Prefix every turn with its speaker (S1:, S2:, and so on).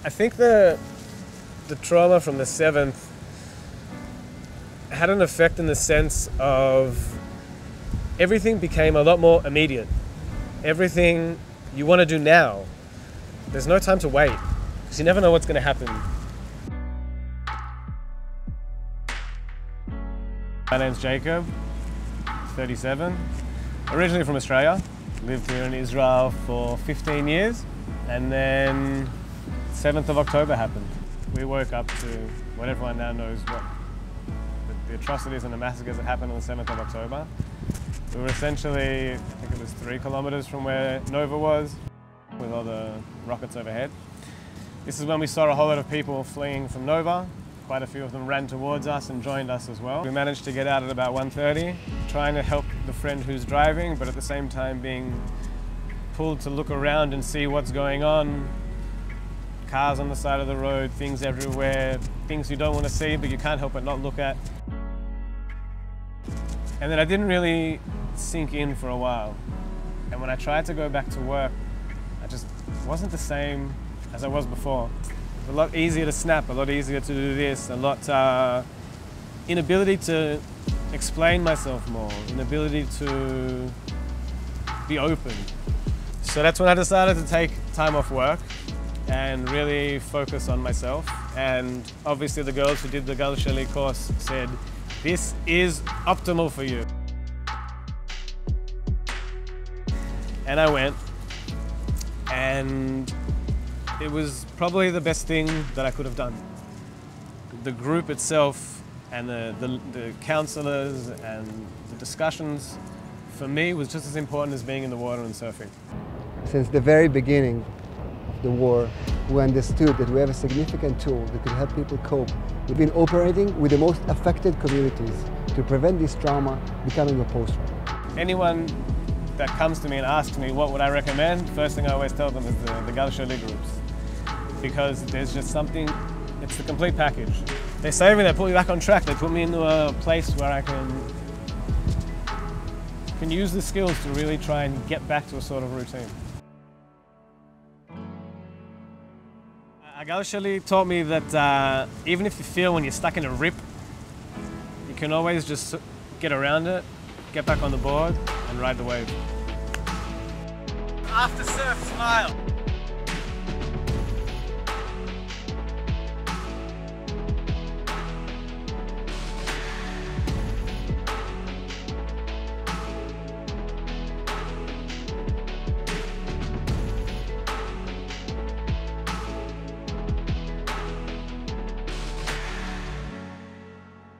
S1: I think the trauma from the 7th had an effect in the sense of everything became a lot more immediate. Everything you want to do now. There's no time to wait, because you never know what's going to happen. My name's J'iykov, 37, originally from Australia. Lived here in Israel for 15 years, and then 7th of October happened. We woke up to what everyone now knows, what the atrocities and the massacres that happened on the 7th of October. We were essentially, I think it was 3 kilometers from where Nova was, with all the rockets overhead. This is when we saw a whole lot of people fleeing from Nova. Quite a few of them ran towards us and joined us as well. We managed to get out at about 1:30, trying to help the friend who's driving, but at the same time being pulled to look around and see what's going on. Cars on the side of the road, things everywhere, things you don't want to see but you can't help but not look at. And then I didn't really sink in for a while. And when I tried to go back to work, I just wasn't the same as I was before. It was a lot easier to snap, a lot easier to do this, a lot inability to explain myself more, inability to be open. So that's when I decided to take time off work and really focus on myself. And obviously the girls who did the Gal Sheli course said, this is optimal for you. And I went, and it was probably the best thing that I could have done. The group itself and the counselors and the discussions for me was just as important as being in the water and surfing.
S2: Since the very beginning of the war, we understood that we have a significant tool that could help people cope. We've been operating with the most affected communities to prevent this trauma becoming a post-trauma.
S1: Anyone that comes to me and asks me what would I recommend, first thing I always tell them is the Gal Sheli groups. Because there's just something, it's the complete package. They save me, they put me back on track, they put me into a place where I can use the skills to really try and get back to a sort of routine. Gal Sheli taught me that even if you feel when you're stuck in a rip, you can always just get around it, get back on the board and ride the wave. After surf, smile.